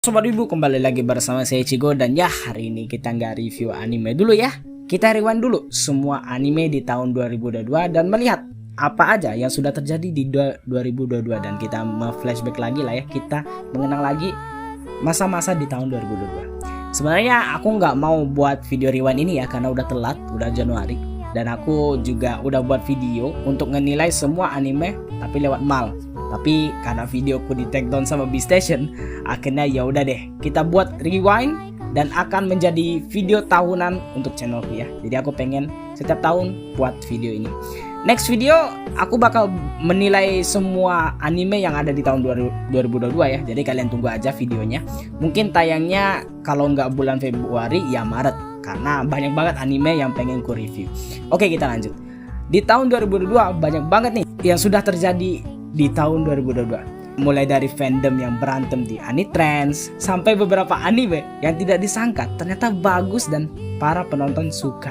Sobat Ibu, kembali lagi bersama saya Cigo. Dan ya, hari ini kita nggak review anime dulu ya. Kita rewind dulu semua anime di tahun 2022 dan melihat apa aja yang sudah terjadi di 2022. Dan kita flashback lagi lah ya, kita mengenang lagi masa-masa di tahun 2022. Sebenarnya aku nggak mau buat video rewind ini ya, karena udah telat, udah Januari. Dan aku juga udah buat video untuk ngenilai semua anime tapi lewat mal. Tapi karena videoku di take down sama B-Station, akhirnya ya udah deh, kita buat rewind dan akan menjadi video tahunan untuk channelku ya. Jadi aku pengen setiap tahun buat video ini. Next video aku bakal menilai semua anime yang ada di tahun 2022 ya. Jadi kalian tunggu aja videonya. Mungkin tayangnya kalau nggak bulan Februari ya Maret, karena banyak banget anime yang pengen ku review. Oke, kita lanjut. Di tahun 2022 banyak banget nih yang sudah terjadi di tahun 2022. Mulai dari fandom yang berantem di Anitrends sampai beberapa anime yang tidak disangka ternyata bagus dan para penonton suka.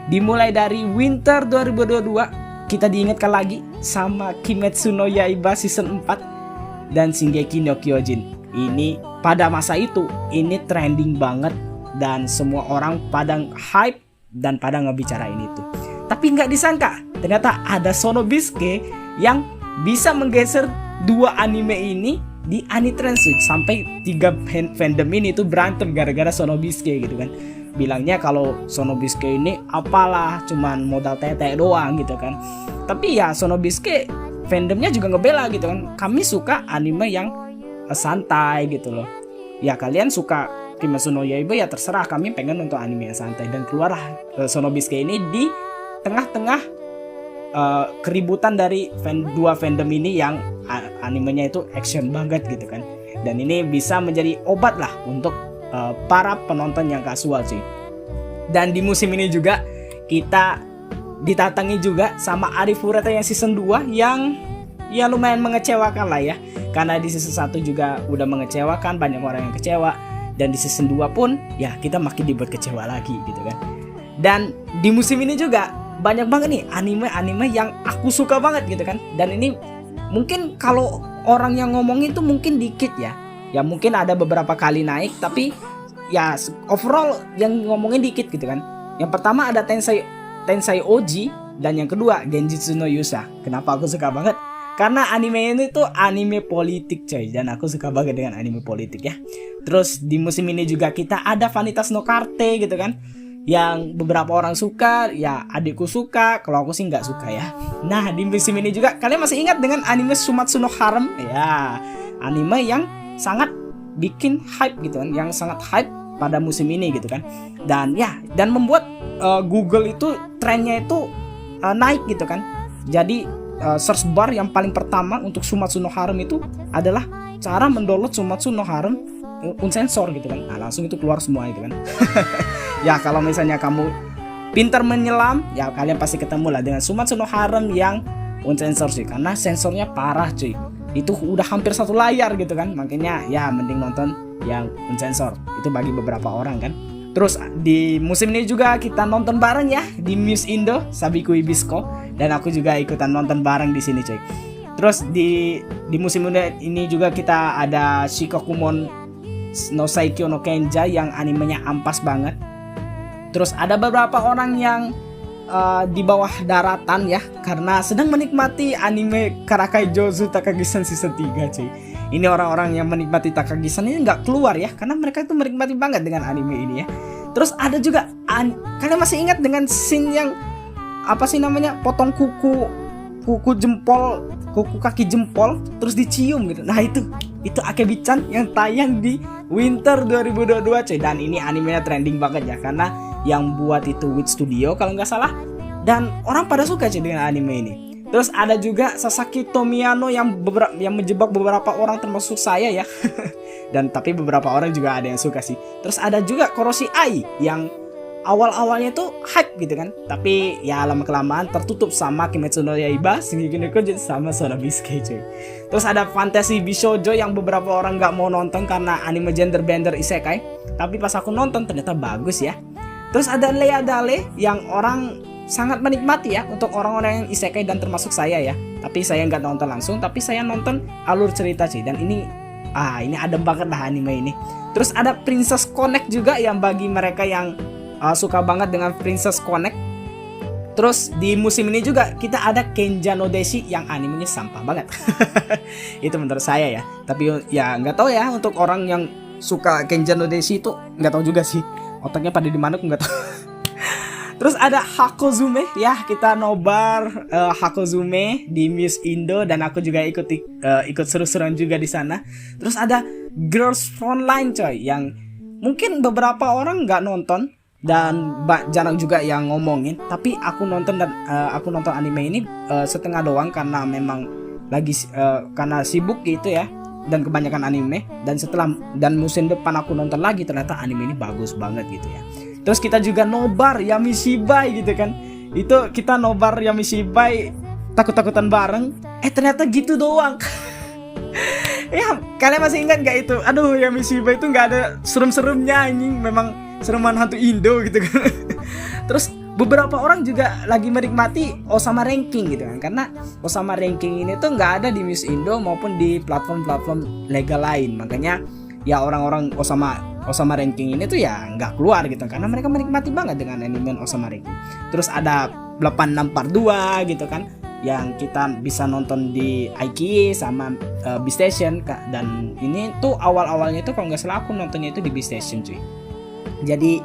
Dimulai dari Winter 2022, kita diingatkan lagi sama Kimetsu no Yaiba season 4 dan Shingeki no Kyojin. Ini pada masa itu ini trending banget dan semua orang pada hype dan pada ngebicarain itu. Tapi nggak disangka ternyata ada Sonobiske yang bisa menggeser dua anime ini di Anitrends sampai 3 fandom ini tuh berantem gara-gara Sonobiske gitu kan. Bilangnya kalau Sonobiske ini apalah, cuman modal tete doang gitu kan. Tapi ya Sonobiske fandomnya juga ngebela gitu kan. Kami suka anime yang santai gitu loh. Ya kalian suka Kimetsu no Yaiba ya terserah, kami pengen nonton anime yang santai. Dan keluarlah Sonobiske ini di tengah-tengah keributan dari dua fandom ini yang animenya itu action banget gitu kan. Dan ini bisa menjadi obat lah untuk para penonton yang kasual sih. Dan di musim ini juga kita ditatangi juga sama Arifureta yang season 2 yang ya lumayan mengecewakan lah ya. Karena di season 1 juga udah mengecewakan, banyak orang yang kecewa. Dan di season 2 pun ya kita makin dibuat kecewa lagi gitu kan. Dan di musim ini juga banyak banget nih anime-anime yang aku suka banget gitu kan. Dan ini mungkin kalau orang yang ngomongin tuh mungkin dikit ya. Ya mungkin ada beberapa kali naik, tapi ya overall yang ngomongin dikit gitu kan. Yang pertama ada Tensai Oji, dan yang kedua Genjutsu no Yusa. Kenapa aku suka banget? Karena anime ini tuh anime politik coy, dan aku suka banget dengan anime politik ya. Terus di musim ini juga kita ada Vanitas no Carte gitu kan, yang beberapa orang suka, ya adikku suka, kalau aku sih nggak suka ya. Nah di musim ini juga kalian masih ingat dengan anime Sumatsu no Harem ya, anime yang sangat bikin hype gitu kan, yang sangat hype pada musim ini gitu kan. Dan ya, dan membuat Google itu trennya itu naik gitu kan. Jadi search bar yang paling pertama untuk Sumatsu no Harem itu adalah cara mendownload Sumatsu no Harem unsensor gitu kan. Nah langsung itu keluar semua itu kan. Ya kalau misalnya kamu pintar menyelam, ya kalian pasti ketemu lah dengan Sumatsu no Harem yang unsensor sih. Karena sensornya parah cuy, itu udah hampir satu layar gitu kan. Makanya ya mending nonton yang unsensor, itu bagi beberapa orang kan. Terus di musim ini juga kita nonton bareng ya di Muse Indo Sabiku Hibisco, dan aku juga ikutan nonton bareng di sini cuy. Terus di musim ini juga kita ada Shikokumon no Saikyo no Kenja yang animenya ampas banget. Terus ada beberapa orang yang di bawah daratan ya, karena sedang menikmati anime Karakai Jozu Takagi-san season 3 cuy. Ini orang-orang yang menikmati Takagi-san ini nggak keluar ya, karena mereka itu menikmati banget dengan anime ini ya. Terus ada juga kalian masih ingat dengan scene yang apa sih namanya, potong kuku jempol, kuku kaki jempol terus dicium gitu. Nah itu Akebi-chan yang tayang di Winter 2022 cuy. Dan ini animenya trending banget ya, karena yang buat itu Wit Studio kalau nggak salah, dan orang pada suka cuy dengan anime ini. Terus ada juga Sasaki Tomiyano yang menjebak beberapa orang termasuk saya ya. Dan tapi beberapa orang juga ada yang suka sih. Terus ada juga Koroshi Ai yang awal-awalnya tuh hype gitu kan, tapi ya lama-kelamaan tertutup sama Kimetsu no Yaiba, Shingeki no Kyojin sama Sonobiske cuy. Terus ada Fantasy Bishoujo yang beberapa orang nggak mau nonton karena anime gender bender isekai, tapi pas aku nonton ternyata bagus ya. Terus ada Lea Dale yang orang sangat menikmati ya untuk orang-orang yang isekai dan termasuk saya ya. Tapi saya nggak nonton langsung, tapi saya nonton alur cerita sih. Dan ini Ini adem banget lah anime ini. Terus ada Princess Connect juga yang bagi mereka yang suka banget dengan Princess Connect. Terus di musim ini juga kita ada Kenja no Deshi yang animenya sampah banget. Itu menurut saya ya. Tapi ya nggak tahu ya, untuk orang yang suka Kenja no Deshi itu nggak tahu juga sih. Otaknya pada di mana aku nggak tahu. Terus ada Hakozume ya, kita nobar Hakozume di Miss Indo dan aku juga ikut seru-seruan juga di sana. Terus ada Girls Frontline coy, yang mungkin beberapa orang nggak nonton dan jarang juga yang ngomongin, tapi aku nonton anime ini setengah doang karena memang lagi karena sibuk gitu ya, dan kebanyakan anime. Dan musim depan aku nonton lagi, ternyata anime ini bagus banget gitu ya. Terus kita juga nobar Yamishibai gitu kan. Itu kita nobar Yamishibai takut-takutan bareng. Ternyata gitu doang. Ya, kalian masih ingat gak itu? Aduh, Yamishibai itu gak ada serem-seremnya anjing. Memang sereman hantu Indo gitu kan. Terus beberapa orang juga lagi menikmati Osama Ranking gitu kan. Karena Osama Ranking ini tuh gak ada di Miss Indo maupun di platform-platform legal lain. Makanya ya orang-orang Osama Ranking ini tuh ya nggak keluar gitu, karena mereka menikmati banget dengan anime Osama Ranking. Terus ada 86 Part 2 gitu kan, yang kita bisa nonton di iQIYI sama B-Station. Dan ini tuh awal-awalnya tuh kalau nggak salah aku nontonnya itu di B-Station cuy. Jadi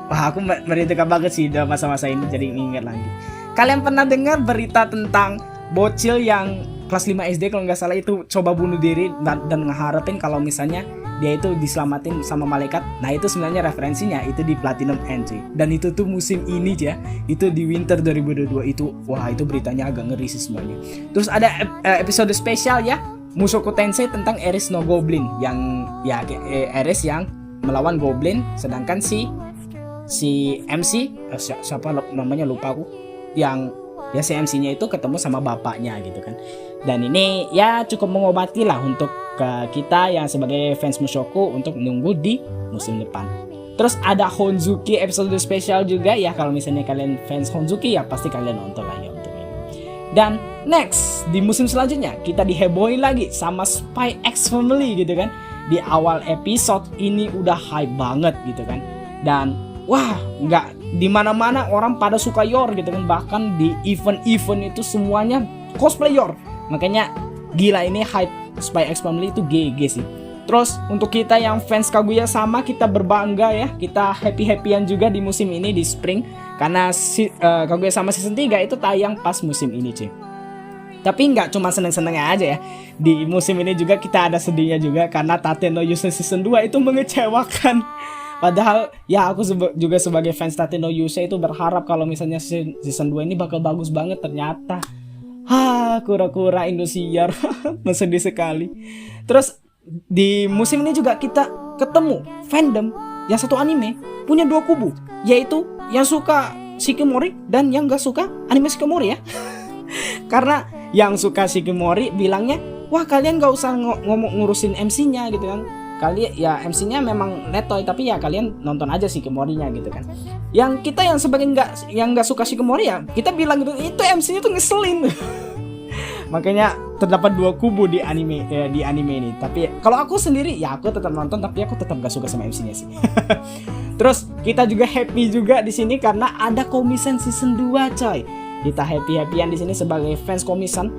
aku merindukan banget sih dalam masa-masa ini, jadi ingat lagi. Kalian pernah dengar berita tentang bocil yang kelas 5 SD kalau nggak salah itu coba bunuh diri dan ngeharapin kalau misalnya dia itu diselamatin sama malaikat. Nah itu sebenarnya referensinya itu di Platinum End cuy. Dan itu tuh musim ini ya, itu di winter 2022 itu. Wah itu beritanya agak ngeri sih sebenarnya. Terus ada episode spesial ya, Mushoku Tensei tentang Ares no Goblin, yang ya Ares yang melawan Goblin, sedangkan si MC siapa namanya lupa aku, yang ya si MC-nya itu ketemu sama bapaknya gitu kan. Dan ini ya cukup mengobati lah untuk kita yang sebagai fans Mushoku untuk menunggu di musim depan. Terus ada Honzuki episode spesial juga ya, kalau misalnya kalian fans Honzuki ya pasti kalian nonton lah ya untuk ini. Dan next di musim selanjutnya kita dihebohin lagi sama Spy X Family gitu kan. Di awal episode ini udah hype banget gitu kan. Dan wah, nggak di mana-mana orang pada suka Yor gitu kan. Bahkan di event-event itu semuanya cosplay Yor. Makanya gila, ini hype Spy X Family itu GG sih. Terus untuk kita yang fans Kaguya sama, kita berbangga ya. Kita happy-happyan juga di musim ini di spring, karena Kaguya sama season 3 itu tayang pas musim ini cuy. Tapi nggak cuma seneng-senengnya aja ya. Di musim ini juga kita ada sedihnya juga, karena Tate no Yusei season 2 itu mengecewakan. Padahal ya aku juga sebagai fans Tate no Yusei itu berharap kalau misalnya season 2 ini bakal bagus banget. Ternyata kura-kura Indosiar. Sedih sekali. Terus di musim ini juga kita ketemu fandom yang satu anime punya dua kubu, yaitu yang suka Shikimori dan yang gak suka anime Shikimori ya. Karena yang suka Shikimori bilangnya, wah kalian gak usah ngurusin MC-nya gitu kan. Kalian ya MC-nya memang letoy, tapi ya kalian nonton aja Shikimori-nya gitu kan. Yang kita yang sebagai nggak suka Shikimori ya, kita bilang gitu, itu MC-nya tuh ngeselin. Makanya terdapat dua kubu di anime ini. Tapi kalau aku sendiri ya aku tetap nonton, tapi aku tetap gak suka sama MC-nya sih. Terus kita juga happy juga di sini karena ada Komisen season 2 coy. Kita happy-happyan di sini sebagai fans Komisen.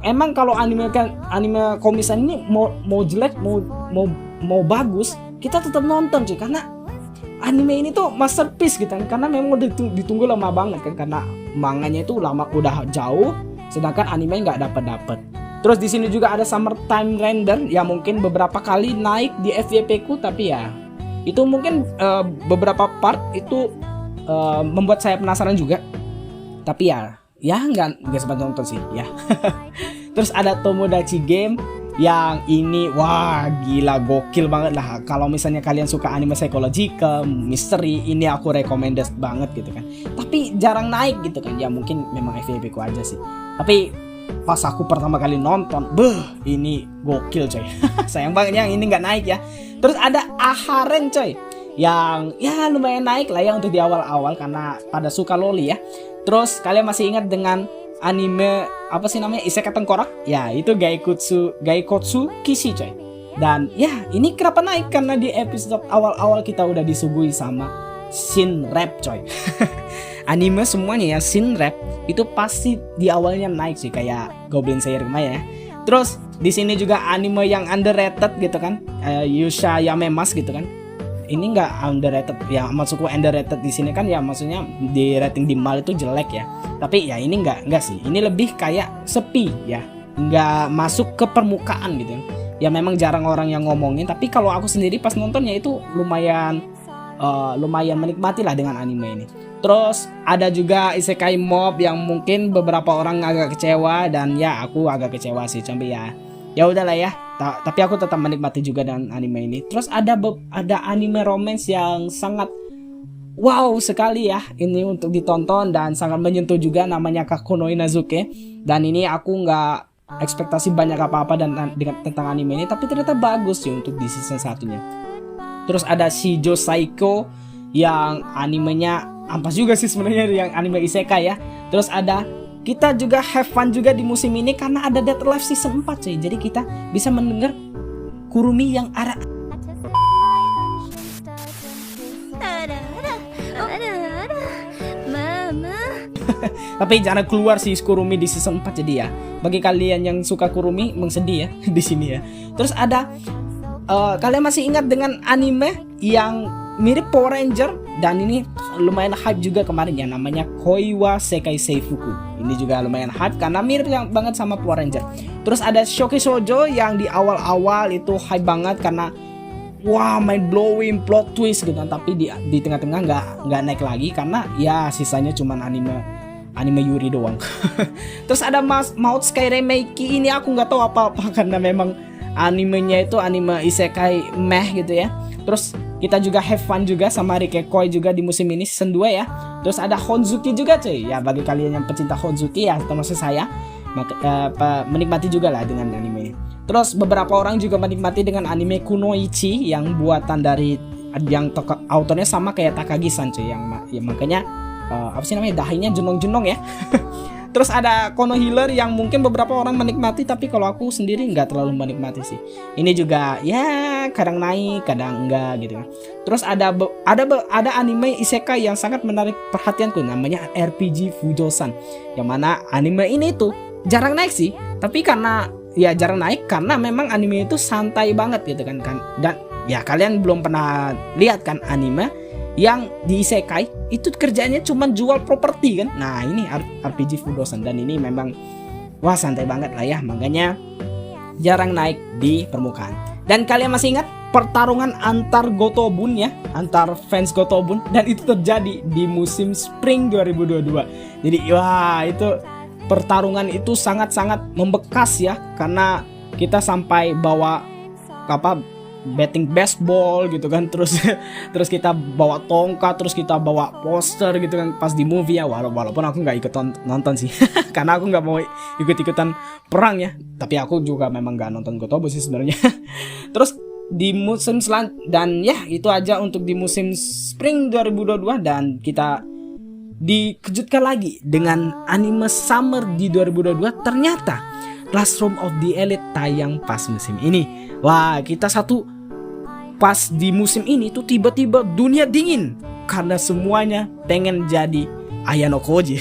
Emang kalau anime Komisen ini mau jelek mau bagus, kita tetap nonton cuy, karena anime ini tuh masterpiece gitu kan. Karena memang udah ditunggu lama banget kan, karena manganya itu udah jauh, sedangkan anime nggak dapat. Terus di sini juga ada Summertime Render yang mungkin beberapa kali naik di FYP ku, tapi ya itu mungkin beberapa part itu membuat saya penasaran juga. Tapi ya nggak sempat nonton sih ya. Terus ada Tomodachi Game yang ini wah gila gokil banget lah. Kalau misalnya kalian suka anime psychological, misteri, ini aku recommended banget gitu kan. Tapi jarang naik gitu kan. Ya mungkin memang FYP ku aja sih. Tapi pas aku pertama kali nonton, ini gokil coy. Sayang banget yang ini nggak naik ya. Terus ada Aharen coy, yang ya lumayan naik lah ya untuk di awal-awal karena pada suka loli ya. Terus kalian masih ingat dengan anime apa sih namanya, isekai tengkorak? Ya, itu Gaikotsu Kishi coy. Dan ya, ini kenapa naik? Karena di episode awal-awal kita udah disuguhi sama scene rap coy. Anime semuanya ya scene rap itu pasti di awalnya naik sih, kayak Goblin Slayer kemarin ya. Terus di sini juga anime yang underrated gitu kan, Yusha Yamemas gitu kan. Ini nggak underrated ya, maksudku underrated di sini kan ya, maksudnya di rating di mal itu jelek ya. Tapi ya ini nggak sih, ini lebih kayak sepi ya, nggak masuk ke permukaan gitu. Ya memang jarang orang yang ngomongin, tapi kalau aku sendiri pas nontonnya itu lumayan menikmati lah dengan anime ini. Terus ada juga isekai mob yang mungkin beberapa orang agak kecewa, dan ya aku agak kecewa sih, sampai ya udahlah ya. Tapi aku tetap menikmati juga dengan anime ini. Terus ada anime romance yang sangat wow sekali ya ini untuk ditonton dan sangat menyentuh juga, namanya Kaku no Inazuke. Dan ini aku nggak ekspektasi banyak apa-apa tentang anime ini, tapi ternyata bagus sih untuk di season satunya. Terus ada Shoujo Saiko yang animenya ampas juga sih sebenarnya, yang anime isekai ya. Terus kita juga have fun juga di musim ini karena ada Dead Life season 4 cuy. Jadi kita bisa mendengar Kurumi yang ada. Tapi jangan keluar sih Kurumi di season 4 jadi ya. Bagi kalian yang suka Kurumi mengsedih ya di sini ya. Terus ada kalian masih ingat dengan anime yang mirip Power Ranger, dan ini lumayan hype juga kemarin ya, namanya Koi wa Sekai Seifuku. Ini juga lumayan hype karena mirip banget sama Power Ranger. Terus ada Shoki Shoujo yang di awal-awal itu hype banget karena wah, mind blowing plot twist gitu kan, tapi di tengah-tengah nggak naik lagi karena ya sisanya cuman anime Yuri doang. Terus ada Maud Sky Remeiki, ini aku nggak tahu apa-apa karena memang animenya itu anime isekai meh gitu ya. Terus kita juga have fun juga sama Rikekoi juga di musim ini season 2 ya. Terus ada Honzuki juga cuy. Ya bagi kalian yang pecinta Honzuki ya, termasuk saya, menikmati juga lah dengan anime ini. Terus beberapa orang juga menikmati dengan anime Kunoichi yang buatan dari autornya sama kayak Takagi-san cuy, yang makanya apa sih namanya, dahinya jenong-jenong ya. Terus ada Kono Healer yang mungkin beberapa orang menikmati, tapi kalau aku sendiri nggak terlalu menikmati sih. Ini juga ya kadang naik, kadang enggak gitu kan. Terus ada anime isekai yang sangat menarik perhatianku, namanya RPG Fujosan. Yang mana anime ini tuh jarang naik sih, tapi karena ya jarang naik karena memang anime itu santai banget gitu kan. Dan ya kalian belum pernah lihat kan anime yang di isekai itu kerjanya cuma jual properti kan. Nah ini RPG Fudosan, dan ini memang wah santai banget lah ya, makanya jarang naik di permukaan. Dan kalian masih ingat pertarungan antar Gotobun ya, antar fans Gotobun, dan itu terjadi di musim Spring 2022. Jadi wah, itu pertarungan itu sangat-sangat membekas ya, karena kita sampai bawa betting baseball gitu kan, terus kita bawa tongkat, terus kita bawa poster gitu kan pas di movie ya, walaupun aku nggak ikut nonton sih karena aku nggak mau ikut-ikutan perang ya, tapi aku juga memang nggak nonton Gotobu sih sebenarnya. Terus di musim dan ya itu aja untuk di musim Spring 2022, dan kita dikejutkan lagi dengan anime Summer di 2022. Ternyata Classroom of the Elite tayang pas musim ini. Wah, kita pas di musim ini tuh tiba-tiba dunia dingin karena semuanya pengen jadi Ayano Koji.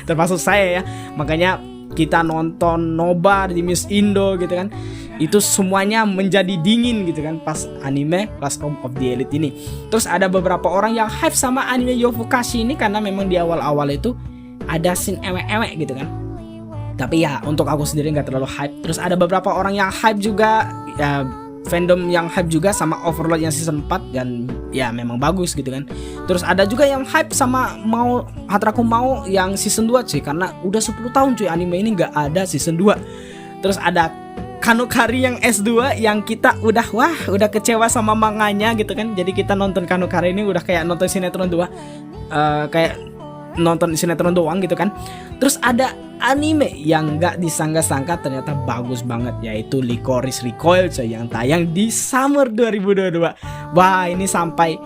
Termasuk saya ya. Makanya kita nonton nobar di Miss Indo gitu kan. Itu semuanya menjadi dingin gitu kan pas anime Classroom of the Elite ini. Terus ada beberapa orang yang hype sama anime Yofukashi ini karena memang di awal-awal itu ada scene ewek-ewek gitu kan. Tapi ya untuk aku sendiri gak terlalu hype. Terus ada beberapa orang yang hype juga ya, fandom yang hype juga sama Overlord yang season 4, dan ya memang bagus gitu kan. Terus ada juga yang hype sama Hatraku Mau yang season 2 cuy, karena udah 10 tahun cuy anime ini gak ada season 2. Terus ada Kanokari yang S2 yang kita udah kecewa sama manganya gitu kan. Jadi kita nonton Kanokari ini udah kayak nonton sinetron 2, kayak nonton sinetron doang gitu kan. Terus ada anime yang gak disangka-sangka ternyata bagus banget, yaitu Licorice Recoil coy, yang tayang di Summer 2022. Wah, ini sampai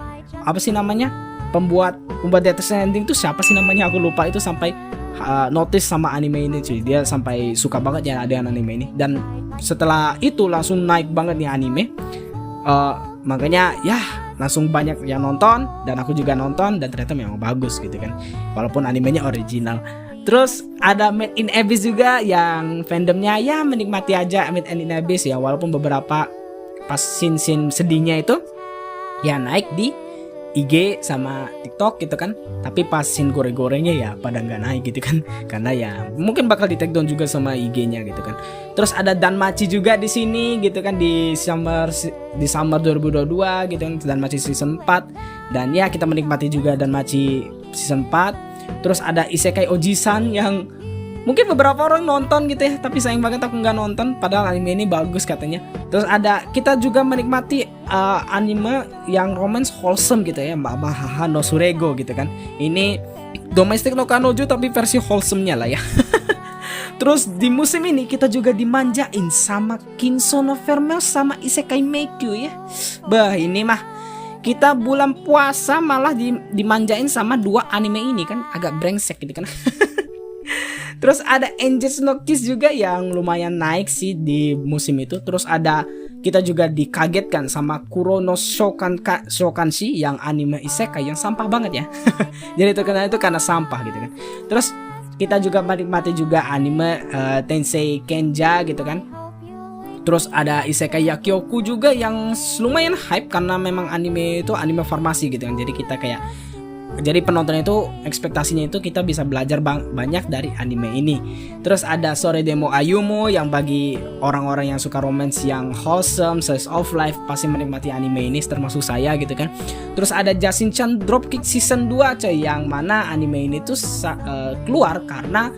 apa sih namanya, pembuat Death Stranding tuh siapa sih namanya, aku lupa. Itu sampai notice sama anime ini cuy. Dia sampai suka banget ya dengan anime ini. Dan setelah itu langsung naik banget nih anime. Makanya ya langsung banyak yang nonton, dan aku juga nonton, dan ternyata memang bagus gitu kan. Walaupun animenya original. Terus ada Made in Abyss juga yang fandomnya ya menikmati aja Made in Abyss ya. Walaupun beberapa pas scene sedihnya itu ya naik di IG sama TikTok gitu kan. Tapi pas scene goreng-gorengnya ya pada nggak naik gitu kan. Karena ya mungkin bakal di take down juga sama IG-nya gitu kan. Terus ada Danmachi juga di sini gitu kan, di summer 2022 gitu kan, Danmachi season 4. Dan ya kita menikmati juga Danmachi season 4. Terus ada Isekai Oji-san yang mungkin beberapa orang nonton gitu ya, tapi sayang banget aku nggak nonton, padahal anime ini bagus katanya. Terus ada kita juga menikmati anime yang romance wholesome gitu ya, Mbak Haha no Surego gitu kan. Ini Domestic no Kanojo tapi versi wholesome-nya lah ya. Terus di musim ini kita juga dimanjain sama Kinso no Vermel sama Isekai Meikyu ya. Bah, ini mah kita bulan puasa malah dimanjain sama dua anime ini kan, agak brengsek gitu kan. Terus ada Angels no Kiss juga yang lumayan naik sih di musim itu. Terus ada kita juga dikagetkan sama Kuro no Shokanshi yang anime isekai yang sampah banget ya. Jadi terkenal itu karena sampah gitu kan. Terus kita juga menikmati juga anime Tensei Kenja gitu kan. Terus ada Isekai Yakyoku juga yang lumayan hype karena memang anime itu anime farmasi gitu kan. Jadi kita kayak, jadi penonton itu ekspektasinya itu kita bisa belajar banyak dari anime ini. Terus ada Sore Demo Ayumu yang bagi orang-orang yang suka romance yang wholesome, slice of life pasti menikmati anime ini, termasuk saya gitu kan. Terus ada Jasin-chan Dropkick season 2 coy, yang mana anime ini tuh keluar karena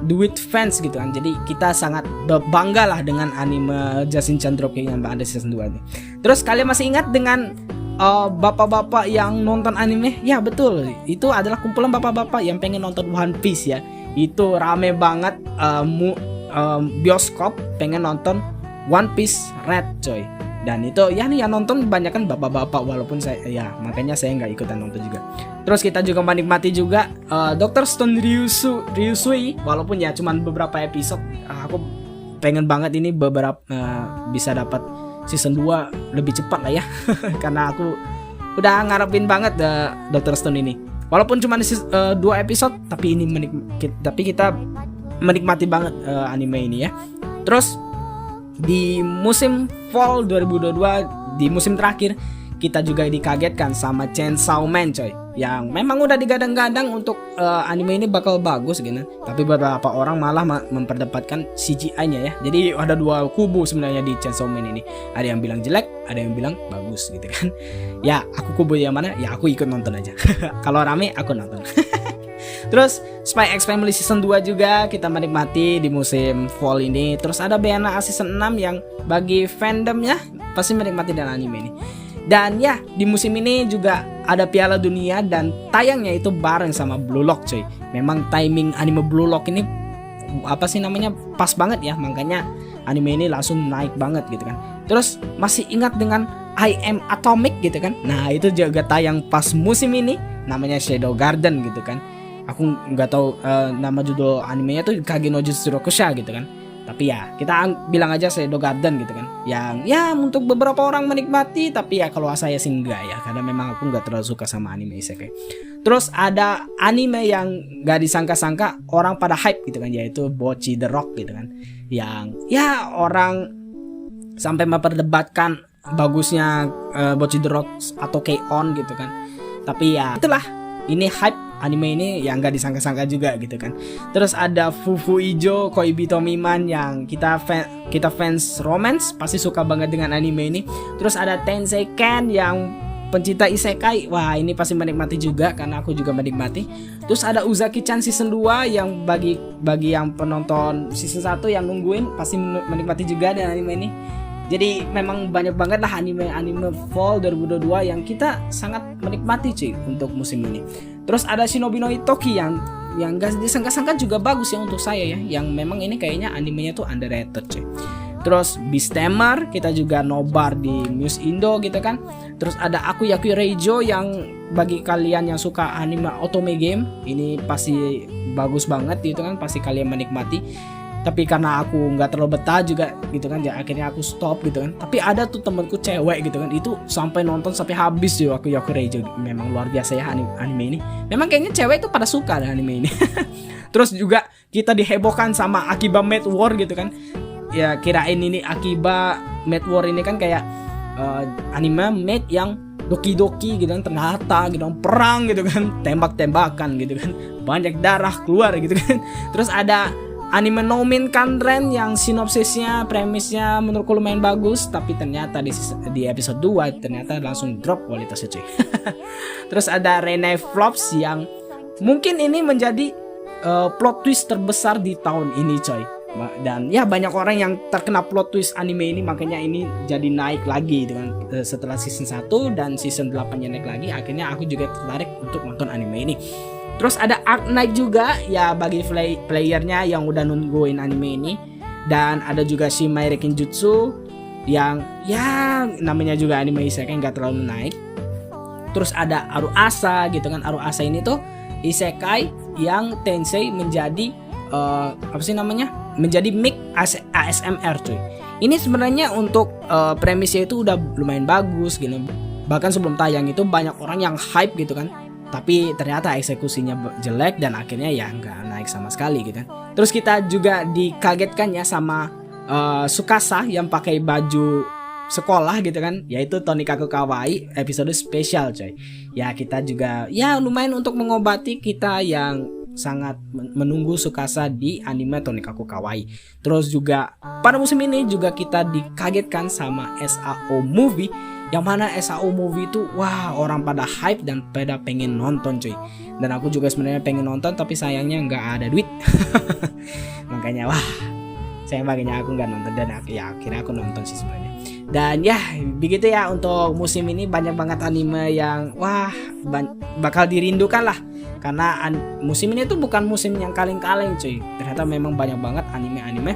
duit fans gitu kan. Jadi kita sangat bangga lah dengan anime Jasin-chan Dropkick yang ada season 2 ini. Terus kalian masih ingat dengan bapak-bapak yang nonton anime? Ya betul, itu adalah kumpulan bapak-bapak yang pengen nonton One Piece ya. Itu rame banget bioskop pengen nonton One Piece Red coy. Dan itu ya nih yang nonton banyak kan bapak-bapak, walaupun saya ya makanya saya nggak ikutan nonton juga. Terus kita juga menikmati juga Dr. Stone Ryusui, walaupun ya cuman beberapa episode. Aku pengen banget ini beberapa bisa dapat season 2 lebih cepat lah ya. Karena aku udah ngarepin banget Dr. Stone ini. Walaupun cuma 2 episode, tapi ini tapi kita menikmati banget anime ini ya. Terus di musim fall 2022, di musim terakhir, kita juga dikagetkan sama Chainsaw Man coy, yang memang udah digadang-gadang untuk anime ini bakal bagus gitu. Tapi beberapa orang malah memperdebatkan CGI-nya ya. Jadi ada dua kubu sebenarnya di Chainsaw Man ini. Ada yang bilang jelek, ada yang bilang bagus gitu kan. Ya aku kubu yang mana? Ya aku ikut nonton aja. Kalau rame aku nonton. Terus Spy X Family season 2 juga kita menikmati di musim fall ini. Terus ada BNA season 6 yang bagi fandomnya pasti menikmati dengan anime ini. Dan ya di musim ini juga ada Piala Dunia dan tayangnya itu bareng sama Blue Lock coy. Memang timing anime Blue Lock ini apa sih namanya pas banget ya, makanya anime ini langsung naik banget gitu kan. Terus masih ingat dengan I Am Atomic gitu kan. Nah itu juga tayang pas musim ini, namanya Shadow Garden gitu kan. Aku nggak tahu nama judul animenya tuh Kage no Jutsu Rokusha gitu kan. Tapi ya kita bilang aja Shadow Garden gitu kan. Yang ya untuk beberapa orang menikmati, tapi ya kalau saya sih enggak ya, karena memang aku nggak terlalu suka sama anime isekai. Terus ada anime yang nggak disangka-sangka orang pada hype gitu kan, yaitu Bocchi the Rock gitu kan. Yang ya orang sampai memperdebatkan bagusnya Bocchi the Rock atau K-On gitu kan. Tapi ya itulah, ini hype anime ini yang gak disangka-sangka juga gitu kan. Terus ada Fufu Ijo Koibito Miman yang kita fans romance pasti suka banget dengan anime ini. Terus ada Tensei Ken yang pencinta isekai, wah ini pasti menikmati juga karena aku juga menikmati. Terus ada Uzaki-chan season 2 yang bagi yang penonton season 1 yang nungguin pasti menikmati juga dengan anime ini. Jadi memang banyak banget lah anime fall 2022 yang kita sangat menikmati cuy untuk musim ini. Terus ada Shinobi no Itoki yang gak disangka-sangka juga bagus ya untuk saya ya. Yang memang ini kayaknya animenya tuh underrated cuy. Terus Beastamer, kita juga nobar di Muse Indo gitu kan. Terus ada Aku Yaku Reijo yang bagi kalian yang suka anime otome game, ini pasti bagus banget gitu kan, pasti kalian menikmati. Tapi karena aku nggak terlalu betah juga gitu kan, ya akhirnya aku stop gitu kan. Tapi ada tuh temanku cewek gitu kan, itu sampai nonton sampai habis yo Aku Yaku Reijo. Memang luar biasa ya anime ini. Memang kayaknya cewek itu pada suka dengan anime ini. Terus juga kita dihebohkan sama Akiba Mad War gitu kan. Ya kirain ini Akiba Mad War ini kan kayak anime made yang doki-doki gitu kan, ternyata gitu kan, perang gitu kan, tembak-tembakan gitu kan, banyak darah keluar gitu kan. Terus ada anime No Min Kanren yang sinopsisnya, premisnya menurutku lumayan bagus, tapi ternyata di episode 2 ternyata langsung drop kualitasnya cuy. Terus ada Rene Flops yang mungkin ini menjadi plot twist terbesar di tahun ini coy. Dan ya banyak orang yang terkena plot twist anime ini, makanya ini jadi naik lagi dengan setelah season 1 dan season 8-nya naik lagi, akhirnya aku juga tertarik untuk nonton anime ini. Terus ada Arc Knight juga ya bagi playernya yang udah nungguin anime ini. Dan ada juga Shimaire Kinjutsu yang ya namanya juga anime isekai nggak terlalu naik. Terus ada Aruasa gitu kan. Aruasa ini tuh isekai yang Tensei menjadi apa sih namanya? Menjadi mic ASMR cuy. Ini sebenarnya untuk premisnya itu udah lumayan bagus gitu. Bahkan sebelum tayang itu banyak orang yang hype gitu kan. Tapi ternyata eksekusinya jelek dan akhirnya ya nggak naik sama sekali gitu kan. Terus kita juga dikagetkan ya sama Tsukasa yang pakai baju sekolah gitu kan, yaitu Tonikaku Kawaii episode spesial coy. Ya kita juga ya lumayan untuk mengobati kita yang sangat menunggu Tsukasa di anime Tonikaku Kawaii. Terus juga pada musim ini juga kita dikagetkan sama SAO movie, yang mana SAO movie itu wah orang pada hype dan pada pengen nonton cuy. Dan aku juga sebenarnya pengen nonton tapi sayangnya nggak ada duit. Makanya wah sayang makanya aku nggak nonton, dan akhirnya aku nonton sih sebenarnya. Dan ya begitu ya untuk musim ini, banyak banget anime yang wah bakal dirindukan lah. Karena musim ini tuh bukan musim yang kaleng-kaleng cuy. Ternyata memang banyak banget anime-anime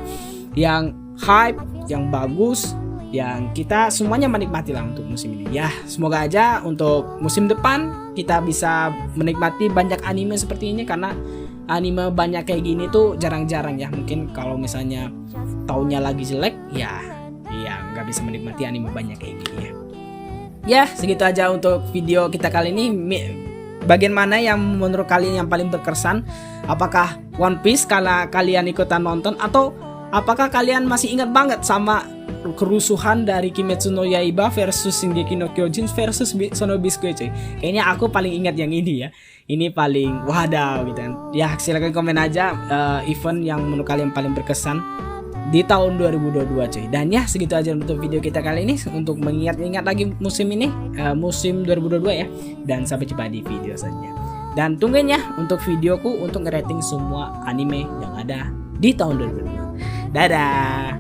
yang hype, yang bagus, yang kita semuanya menikmati lah untuk musim ini. Ya semoga aja untuk musim depan kita bisa menikmati banyak anime seperti ini, karena anime banyak kayak gini tuh jarang-jarang ya. Mungkin kalau misalnya tahunnya lagi jelek ya nggak bisa menikmati anime banyak kayak gini ya. Ya segitu aja untuk video kita kali ini. Bagian mana yang menurut kalian yang paling berkesan? Apakah One Piece kalau kalian ikutan nonton, atau apakah kalian masih ingat banget sama kerusuhan dari Kimetsu no Yaiba versus Shingeki no Kyojin versus Sono Bisque cuy? Kayaknya aku paling ingat yang ini ya. Ini paling wadaw gitu kan. Ya silakan komen aja event yang menurut kalian paling berkesan di tahun 2022 cuy. Dan ya segitu aja untuk video kita kali ini, untuk mengingat-ingat lagi musim ini, musim 2022 ya. Dan sampai jumpa di video selanjutnya. Dan tungguin ya untuk videoku untuk ngerating semua anime yang ada di tahun 2022. Dadah.